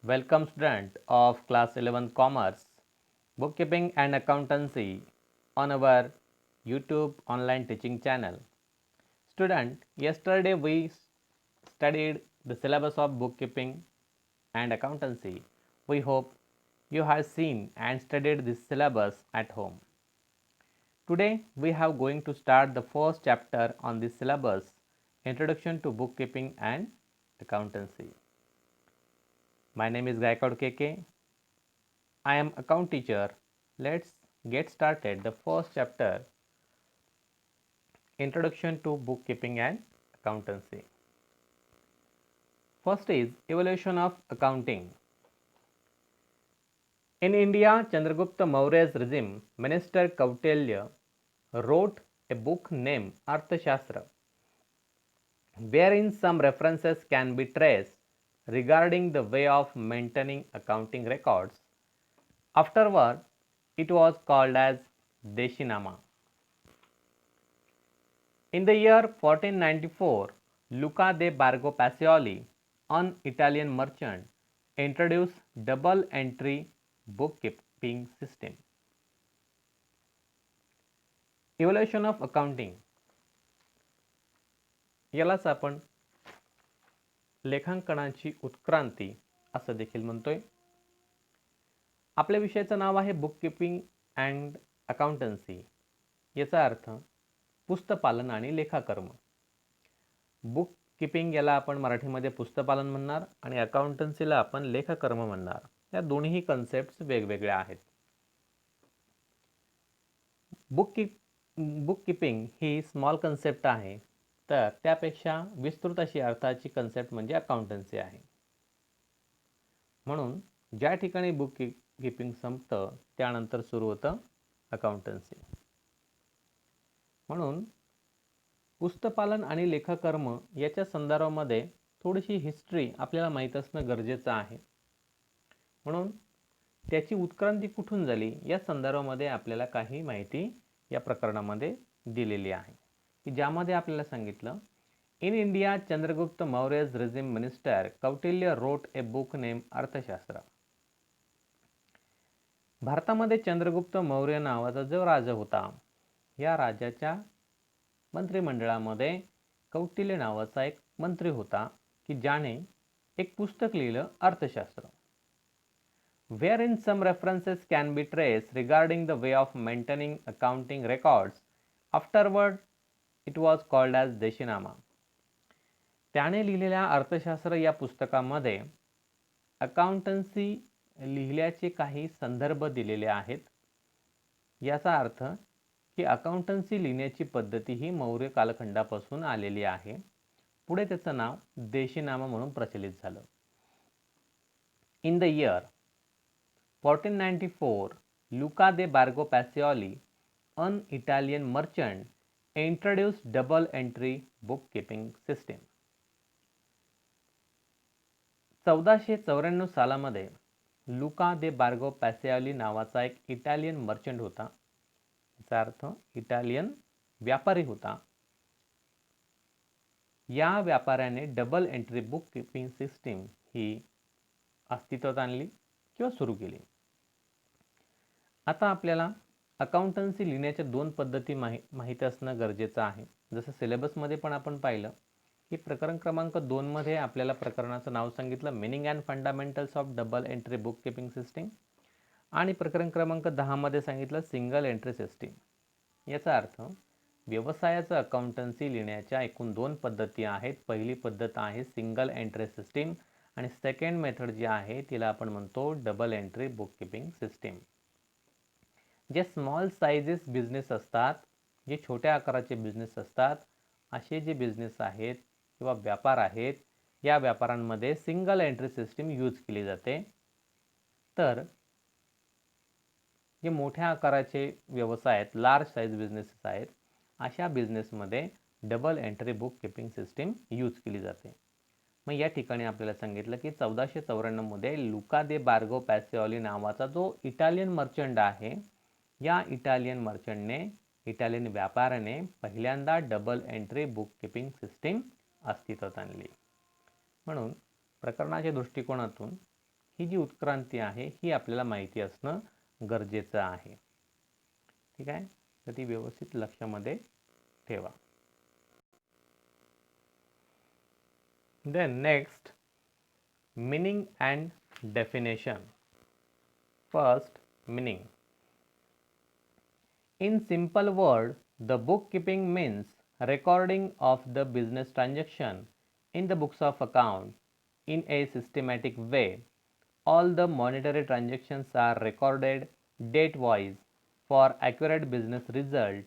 Welcome student of class 11 Commerce, Bookkeeping and Accountancy on our YouTube online teaching channel. Student, yesterday we studied the syllabus of bookkeeping and accountancy. We hope you have seen and studied this syllabus at home. Today we have going to start the first chapter on this syllabus, Introduction to Bookkeeping and Accountancy. My name is Gaikwad KK. I am account teacher. Let's get started. The first chapter, Introduction to Bookkeeping and Accountancy. First is Evolution of Accounting. In India, Chandragupta Maurya's regime, Minister Kautilya wrote a book named Arthashastra, wherein some references can be traced regarding the way of maintaining accounting records. Afterward, it was called as Deshinama. In the year 1494, Luca de Borgo Pacioli, an Italian merchant, introduced double entry bookkeeping system. Evolution of accounting यालाच आपण लेखांकनाची उत्क्रांती असं देखील म्हणतोय. आपल्या विषयाचं नाव आहे बुककीपिंग अँड अकाउंटन्सी. याचा अर्थ पुस्तपालन आणि लेखाकर्म. बुक कीपिंग याला आपण मराठीमध्ये पुस्तपालन म्हणणार आणि अकाउंटन्सीला आपण लेखाकर्म म्हणणार. या दोन्ही कन्सेप्ट्स वेगवेगळ्या आहेत. बुक कीपिंग ही स्मॉल कन्सेप्ट आहे, तर त्यापेक्षा विस्तृत अशी अर्थाची कन्सेप्ट म्हणजे अकाउंटन्सी आहे. म्हणून ज्या ठिकाणी बुक कीपिंग संपतं त्यानंतर सुरू होतं अकाउंटन्सी. म्हणून पुस्तपालन आणि लेखाकर्म याच्या संदर्भामध्ये थोडीशी हिस्ट्री आपल्याला माहीत असणं गरजेचं आहे. म्हणून त्याची उत्क्रांती कुठून झाली या संदर्भामध्ये आपल्याला काही माहिती या प्रकरणामध्ये दिलेली आहे, की ज्यामध्ये आपल्याला सांगितलं in India Chandragupta Maurya's regime minister Kautilya wrote a book named अर्थशास्त्र. भारतामध्ये चंद्रगुप्त मौर्य नावाचा जो राजा होता, या राजाच्या मंत्रिमंडळामध्ये कौटिल्य नावाचा एक मंत्री होता, की ज्याने एक पुस्तक लिहिलं अर्थशास्त्र, wherein some references can be traced regarding the way of maintaining accounting records. Afterward, it was called as देशीनामा. त्याने लिहिलेल्या अर्थशास्त्र या पुस्तकामध्ये अकाउंटन्सी लिहिल्याचे काही संदर्भ दिलेले आहेत. याचा अर्थ की अकाउंटन्सी लिहिण्याची पद्धती ही मौर्य कालखंडापासून आलेली आहे. पुढे त्याचं नाव देशीनामा म्हणून प्रचलित झालं. In the year 1494, Luca de Borgo Pacioli, an Italian merchant, introduced double entry bookkeeping system. 1494 सालामध्ये लुका दे बार्गो पॅसिओली नावाचा एक इटालियन मर्चंट होता. याचा अर्थ इटालियन व्यापारी होता. या व्यापाऱ्याने डबल एंट्री बुककीपिंग सिस्टीम ही अस्तित्वात आणली किंवा सुरू केली. आता आपल्याला अकाउंटन्सी लिहिण्याच्या दोन पद्धती माहिती असणं गरजेचं आहे. जसं सिलेबसमध्ये पण आपण पाहिलं की प्रकरण क्रमांक 2 मध्ये आपल्याला प्रकरणाचं नाव सांगितलं meaning and fundamentals of double entry bookkeeping system, आणि प्रकरण क्रमांक 10 मध्ये सांगितलं सिंगल एंट्री सिस्टीम. याचा अर्थ व्यवसायाचं अकाउंटन्सी लिहिण्याच्या एकूण दोन पद्धती आहेत. पहिली पद्धत आहे सिंगल एंट्री सिस्टीम आणि सेकंड मेथड जी आहे तिला आपण म्हणतो डबल एंट्री बुककीपिंग सिस्टीम. जे स्मॉल साइजेस बिझनेस असतात, जे छोट्या आकाराचे बिझनेस असतात, असे जे बिझनेस आहेत किंवा व्यापार आहेत, या व्यापारांमध्ये सिंगल एंट्री सिस्टीम यूज केली जाते. तर जे मोठ्या आकाराचे व्यवसाय आहेत, लार्ज साइज बिझनेसेस आहेत, अशा बिझनेसमध्ये double entry bookkeeping system use केली जाते. मग या ठिकाणी आपल्याला सांगितलं की 1494 मध्ये लुका दे बार्गो पॅसिओली नावाचा जो इटालियन मर्चंट आहे, या इटालियन मर्चंटने, इटालियन व्यापाऱ्याने पहिल्यांदा डबल एंट्री बुककीपिंग सिस्टीम अस्तित्वात आणली. म्हणून प्रकरणाच्या दृष्टिकोनातून ही जी उत्क्रांती आहे ही आपल्याला माहिती असणं गरजेचं आहे. ठीक आहे, तर ती व्यवस्थित लक्षामध्ये ठेवा. Then next, meaning and definition. First, meaning. In simple word, the bookkeeping means recording of the business transaction in the books of account in a systematic way. All the monetary transactions are recorded date-wise for accurate business result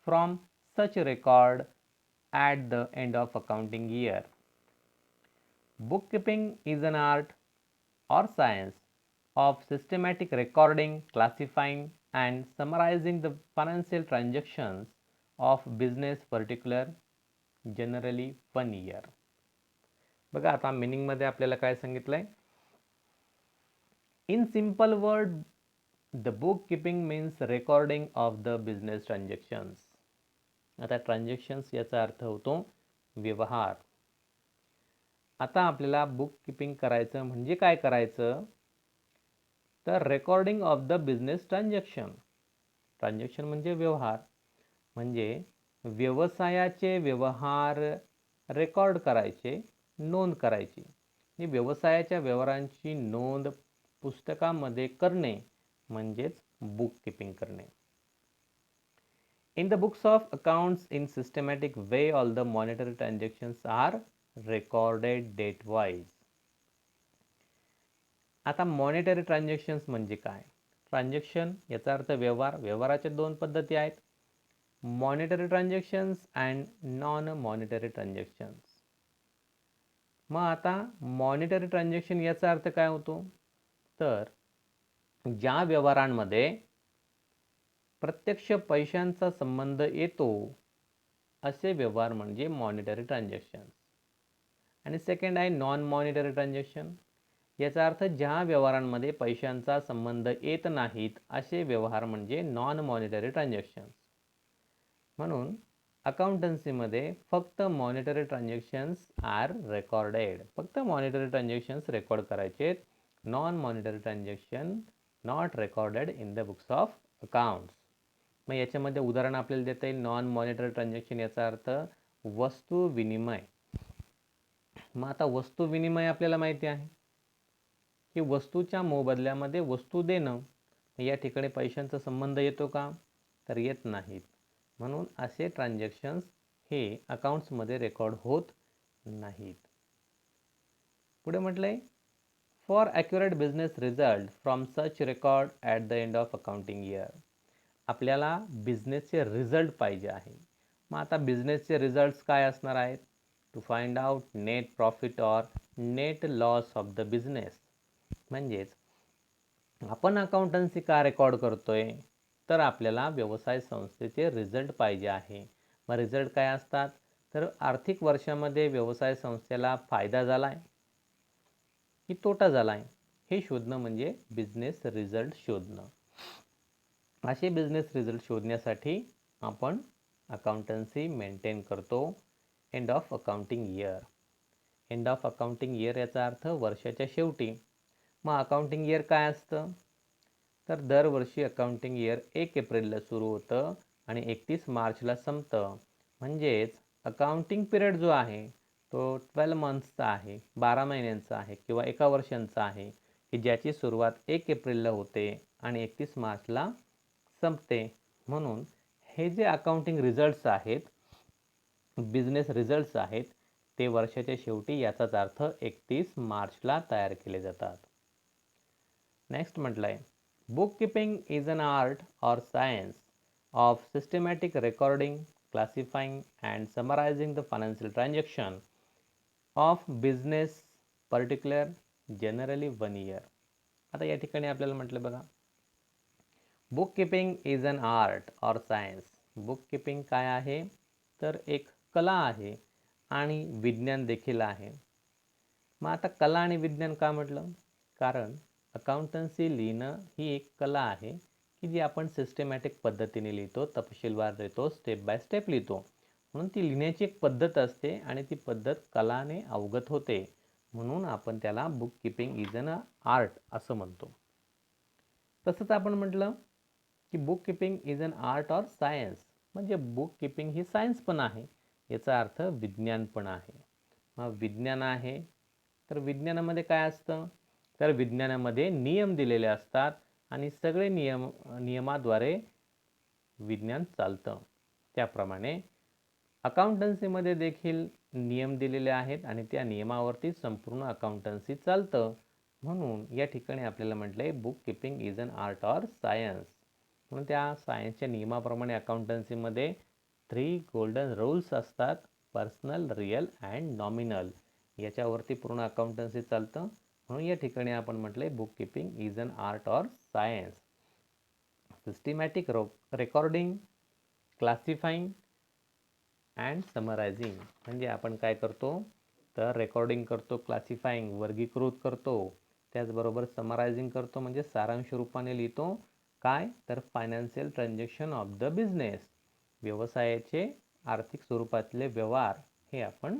from such record at the end of accounting year. Bookkeeping is an art or science of systematic recording, classifying and summarizing the financial transactions of business particular generally 1 year. बघा आता meaning मध्ये आपल्याला काय सांगितलंय. In simple word, the book keeping means recording of the business transactions. आता transactions याचा अर्थ होतो व्यवहार. आता आपल्याला बुक कीपिंग करायचं म्हणजे काय करायचं, तर recording of the business transaction. Transaction म्हणजे व्यवहार, म्हणजे व्यवसायाचे व्यवहार रेकॉर्ड करायचे, नोंद करायची. व्यवसायाच्या व्यवहारांची नोंद पुस्तकामध्ये करणे म्हणजेच बुक कीपिंग करणे. In the books of accounts in systematic way, all the monetary transactions are recorded date wise. आता मॉनिटरी ट्रान्झॅक्शन्स म्हणजे काय. ट्रान्झॅक्शन याचा अर्थ व्यवहार. व्यवहाराच्या दोन पद्धती आहेत, monetary transactions and non monetary transactions. मग आता मॉनिटरी ट्रान्झॅक्शन याचा अर्थ काय होतो, तर ज्या व्यवहारांमध्ये प्रत्यक्ष पैशांचा संबंध येतो असे व्यवहार म्हणजे मॉनिटरी ट्रान्झॅक्शन. आणि सेकंड आहे नॉन मॉनिटरी ट्रान्झॅक्शन. याचा अर्थ ज्या व्यवहारांमध्ये पैशांचा संबंध येत नाहीत असे व्यवहार म्हणजे नॉन मॉनिटरी ट्रान्झॅक्शन. म्हणून अकाउंटन्सीमध्ये फक्त मॉनिटरी ट्रान्झॅक्शन्स आर रेकॉर्डेड. फक्त मॉनिटरी ट्रान्झॅक्शन्स रेकॉर्ड करायचे, non monetary transaction not recorded in the books of accounts. मग याच्यामध्ये उदाहरण आपल्याला देता येईल. नॉन मॉनिटरी ट्रान्झॅक्शन याचा अर्थ वस्तू विनिमय. मग आता वस्तू विनिमय आपल्याला माहिती आहे की वस्तूच्या मोबदल्यामध्ये वस्तू देणं. या ठिकाणी पैशांचा संबंध येतो का, तर येत नाहीत. म्हणून असे ट्रान्झॅक्शन्स हे अकाउंट्समध्ये रेकॉर्ड होत नाहीत. पुढे म्हटलंय for accurate business result from such record at the end of accounting year. आपल्याला बिझनेसचे रिझल्ट पाहिजे आहे. मग आता बिझनेसचे रिझल्ट्स काय असणार आहेत, to find out net profit or net loss of the business. म्हणजेच आपण अकाउंटन्सी का रेकॉर्ड करतोय, तर आपल्याला व्यवसाय संस्थेचे रिझल्ट पाहिजे आहे. मग रिझल्ट काय असतात, तर आर्थिक वर्षामध्ये व्यवसाय संस्थेला फायदा झाला आहे की तोटा झाला आहे हे शोधणं म्हणजे बिझनेस रिझल्ट शोधणं. असे बिझनेस रिझल्ट शोधण्यासाठी आपण अकाउंटन्सी मेंटेन करतो end of accounting year. End of accounting year याचा अर्थ वर्षाच्या शेवटी. मग अकाउंटिंग इयर काय असतं, तर दरवर्षी अकाउंटिंग इयर 1 एप्रिलला सुरू होतं आणि 31 मार्चला संपतं. म्हणजेच अकाउंटिंग पिरियड जो आहे तो 12 मंथ्सचा आहे, 12 महिन्यांचा आहे किंवा 1 वर्षांचा आहे, की ज्याची सुरुवात 1 एप्रिलला होते आणि 31 मार्चला संपते. म्हणून हे जे अकाउंटिंग रिझल्ट्स आहेत, बिझनेस रिझल्ट्स आहेत, ते वर्षाच्या शेवटी याचाच अर्थ 31 मार्चला तयार केले जातात. नेक्स्ट म्हटलंय bookkeeping is an art or science of systematic recording, classifying and summarizing the financial transaction of business particular generally 1 year. आता या ठिकाणी आपल्याला म्हटलं बघा, bookkeeping is an art or science. bookkeeping काय आहे, तर एक कला आहे आणि विज्ञान देखील आहे. मग आता कला आणि विज्ञान का म्हटलं, कारण अकाउंटन्सी लिहिणं ही एक कला आहे की जी आपण सिस्टमॅटिक पद्धतीने लिहितो, तपशीलवार लिहितो, स्टेप बाय स्टेप लिहितो. म्हणून ती लिहिण्याची एक पद्धत असते आणि ती पद्धत कलाने अवगत होते. म्हणून आपण त्याला book keeping is an art असं म्हणतो. तसंच आपण म्हटलं की book keeping is an art or science, म्हणजे बुक किपिंग ही सायन्स पण आहे, याचा अर्थ विज्ञान पण आहे. मग विज्ञान आहे तर विज्ञानामध्ये काय असतं, तर विज्ञानामध्ये नियम दिलेले असतात आणि सगळे नियमाद्वारे विज्ञान चालतं. त्याप्रमाणे अकाउंटन्सीमध्ये देखील नियम दिलेले आहेत आणि त्या नियमावरती संपूर्ण अकाउंटन्सी चालतं. म्हणून या ठिकाणी आपल्याला म्हटलं आहे book keeping is an art or science. म्हणून त्या सायन्सच्या नियमाप्रमाणे अकाउंटन्सीमध्ये 3 गोल्डन रूल्स असतात, पर्सनल, रिअल अँड नॉमिनल. याच्यावरती पूर्ण अकाउंटन्सी चालतं. म्हणून या ठिकाणी आपण म्हटलं आहे book keeping is an art or science. Systematic recording, classifying and summarising, म्हणजे आपण काय करतो तर रेकॉर्डिंग करतो, क्लासिफाईंग वर्गीकृत करतो, त्याचबरोबर समरायझिंग करतो म्हणजे सारांश रूपाने लिहितो. काय तर financial transaction of the business, व्यवसायाचे आर्थिक स्वरूपातले व्यवहार हे आपण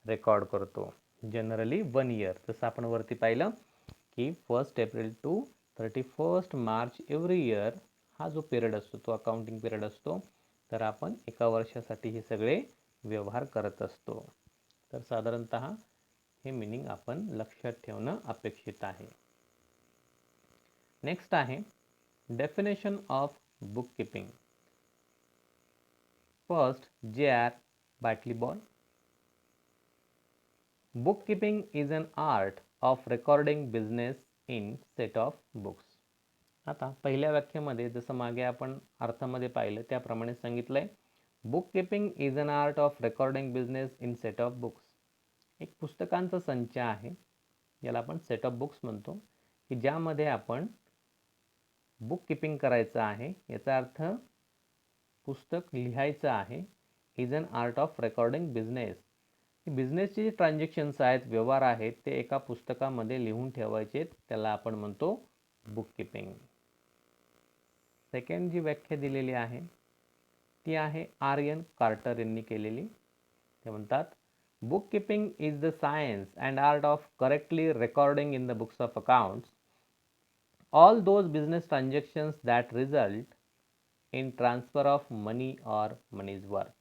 रेकॉर्ड करतो. जनरली 1 इयर, जसं आपण वरती पाहिलं की 1 April to 31 March every year हा जो पिरियड असतो तो अकाउंटिंग पिरियड असतो. तर आपण एका वर्षासाठी हे सगळे व्यवहार करत असतो. तर साधारणतः हे मीनिंग आपण लक्षात ठेवणं अपेक्षित आहे. नेक्स्ट आहे definition of book keeping. First, J.R. Batley-Ball. Bookkeeping is an art of recording business in set of books. आता पहिल्या व्याख्येमध्ये जसं मागे आपण अर्थामध्ये पाहिलं त्याप्रमाणे सांगितलंय, book keeping is an art of recording business in set of books. एक पुस्तकांचा संच आहे, याला आपण सेट ऑफ बुक्स म्हणतो, की ज्यामध्ये आपण बुक किपिंग करायचं आहे. याचा अर्थ पुस्तक लिहायचं आहे. Is an art of recording business, बिझनेसचे जे ट्रान्झॅक्शन्स आहेत, व्यवहार आहेत, ते एका पुस्तकामध्ये लिहून ठेवायचे, त्याला आपण म्हणतो बुक किपिंग. सेकंड जी व्याख्या दिलेली आहे ती आहे आर्यन कार्टर यांनी केलेली. ते म्हणतात book keeping is the science and art of correctly recording in the books of accounts all those business transactions that result in transfer of money or money's worth.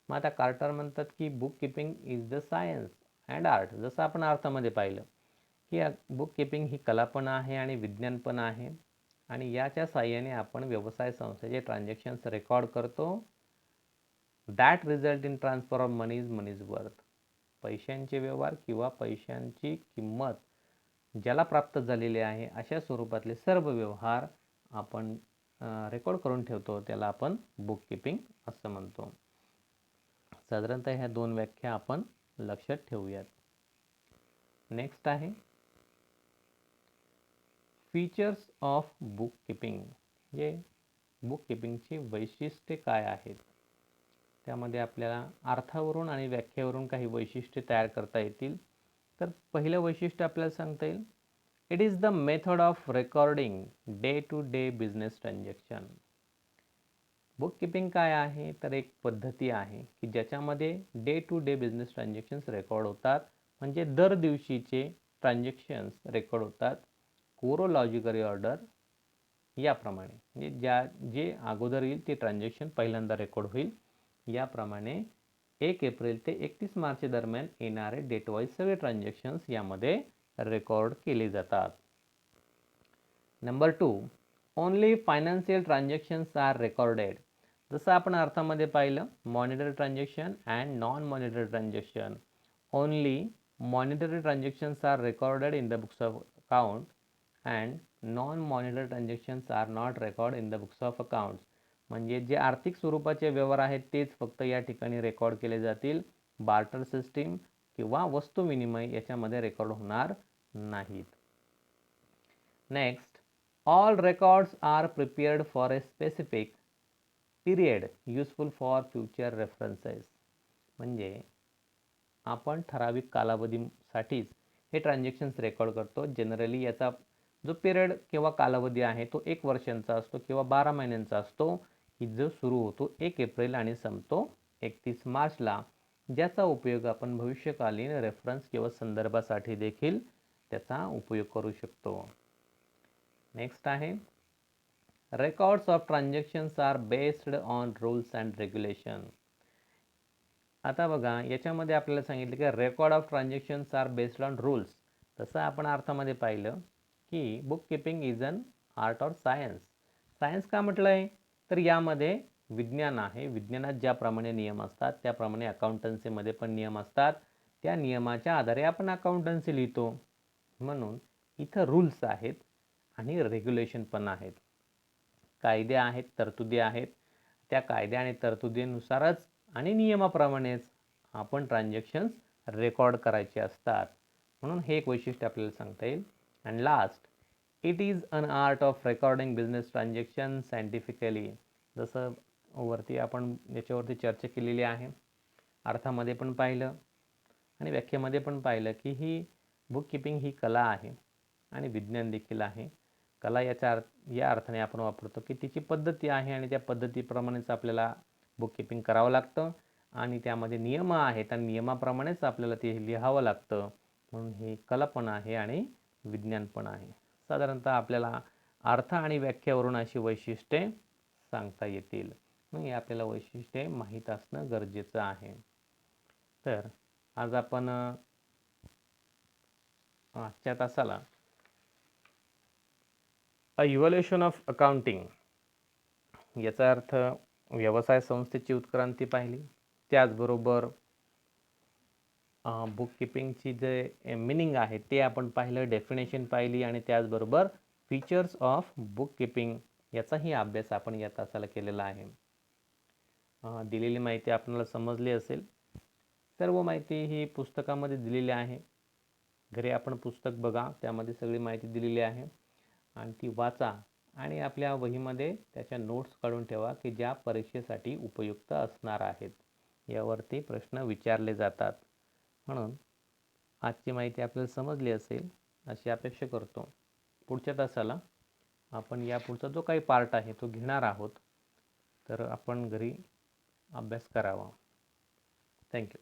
मग आता कार्टर म्हणतात की book keeping is the science and art, जसं आपण अर्थामध्ये पाहिलं की book keeping ही कला पण आहे आणि विज्ञान पण आहे आणि याच्या साहाय्याने आपण व्यवसाय संस्थेचे ट्रान्झॅक्शन्स रेकॉर्ड करतो. That result in transfer of money's worth, पैशांचे व्यवहार किंवा पैशांची किंमत ज्याला प्राप्त झालेली आहे अशा स्वरूपातले सर्व व्यवहार आपण रेकॉर्ड करून ठेवतो, त्याला आपण बुक किपिंग असं म्हणतो. साधारणतः ह्या 2 व्याख्या आपण लक्षात ठेवूयात. नेक्स्ट आहे फीचर्स ऑफ बुक किपिंग, म्हणजे बुक किपिंगची वैशिष्ट्ये काय आहेत. त्यामध्ये आपल्याला अर्थावरून आणि व्याख्येवरून काही वैशिष्ट्ये तयार करता येतील. तर पहिलं वैशिष्ट्य आपल्याला सांगता येईल, it is the method of recording day to day business transaction. Book keeping काय आहे तर एक पद्धती आहे की ज्याच्यामध्ये day to day business transactions record होतात, म्हणजे दर दिवशीचे ट्रान्झॅक्शन्स रेकॉर्ड होतात कोरोलॉजिकल ऑर्डर याप्रमाणे, म्हणजे जे अगोदर येईल ते ट्रान्झॅक्शन पहिल्यांदा रेकॉर्ड होईल. याप्रमाणे 1 एप्रिल ते 31 मार्च दरम्यान येणारे डेट वाईज सगळे ट्रान्झॅक्शन्स यामध्ये रेकॉर्ड केले जातात. Number 2, only financial transactions are recorded. जसं आपण अर्थामध्ये पाहिलं monetary transaction and non monetary transaction. Only monetary transactions are recorded in the books of account and non monetary transactions are not record in the books of accounts. म्हणजे जे आर्थिक स्वरूपाचे व्यवहार आहेत तेच फक्त या ठिकाणी रेकॉर्ड केले जातील. बार्टर सिस्टीम किंवा वस्तू विनिमय याच्यामध्ये रेकॉर्ड होणार नाहीत. Next, all records are prepared for a specific period useful for future references. म्हणजे आपण ठराविक कालावधीसाठीच हे ट्रान्झॅक्शन्स रेकॉर्ड करतो. जनरली याचा जो पिरियड किंवा कालावधी आहे तो 1 वर्षांचा असतो किंवा 12 महिन्यांचा असतो, की जो सुरू होतो 1 एप्रिल आणि संपतो 31 मार्चला. ज्याचा उपयोग आपण भविष्यकालीन रेफरन्स किंवा संदर्भासाठी देखील त्याचा उपयोग करू शकतो. नेक्स्ट आहे records of transactions are based on rules and regulation. आता बघा याच्यामध्ये आपल्याला सांगितलं की record of transactions are based on rules. तसं आपण अर्थामध्ये पाहिलं की book keeping is an art or science. Science का म्हटलं आहे तर यामध्ये विज्ञान आहे. विज्ञानात ज्याप्रमाणे नियम असतात त्याप्रमाणे अकाउंटन्सीमध्ये पण नियम असतात. त्या नियमाच्या आधारे आपण अकाउंटन्सी लिहितो. म्हणून इथं रूल्स आहेत आणि रेग्युलेशन पण आहेत. कायदे आहेत, तरतुदी आहेत. त्या कायद्या आणि तरतुदीनुसारच आणि नियमाप्रमाणेच आपण ट्रान्झॅक्शन्स रेकॉर्ड करायचे असतात. म्हणून हे एक वैशिष्ट्य आपल्याला सांगता येईल. And last, it is an art of recording business transaction scientifically. जसं वरती आपण याच्यावरती चर्चा केलेली आहे. अर्थामध्ये पण पाहिलं आणि व्याख्येमध्ये पण पाहिलं की ही बुक किपिंग ही कला आहे आणि विज्ञान देखील आहे. कला या अर्थाने आपण वापरतो की तिची पद्धती आहे आणि त्या पद्धतीप्रमाणेच आपल्याला बुक किपिंग करावं लागतं आणि त्यामध्ये नियम आहेत आणि नियमाप्रमाणेच आपल्याला ते लिहावं लागतं. म्हणून हे कला पण आहे आणि विज्ञान पण आहे. साधारणतः आपल्याला अर्थ आणि व्याख्यावरून अशी वैशिष्ट्ये सांगता येतील. मग आपल्याला वैशिष्ट्ये माहीत असणं गरजेचं आहे. तर आज आपण आजच्या तासाला अ इव्हॉल्युशन ऑफ अकाउंटिंग याचा अर्थ व्यवसाय संस्थेची उत्क्रांती पाहिली. त्याचबरोबर बुक किपिंगची जे मिनिंग आहे ते आपण पाहिलं, डेफिनेशन पाहिली आणि त्याचबरोबर फीचर्स ऑफ बुक किपिंग याचाही अभ्यास आपण या तासाला केलेला आहे. दिलेली माहिती आपल्याला समजली असेल. सर्व माहिती ही पुस्तकामध्ये दिलेली आहे. घरी आपण पुस्तक बघा, त्यामध्ये सगळी माहिती दिलेली आहे आणि ती वाचा आणि आपल्या वहीमध्ये त्याच्या नोट्स काढून ठेवा की ज्या परीक्षेसाठी उपयुक्त असणार आहेत. यावरती प्रश्न विचारले जातात. म्हणून आजची माहिती आपल्याला समजली असेल अशी अपेक्षा करतो. पुढच्या तासाला आपण या पुढचा जो काही पार्ट आहे तो घेणार आहोत. तर आपण घरी अभ्यास करावा. थँक्यू.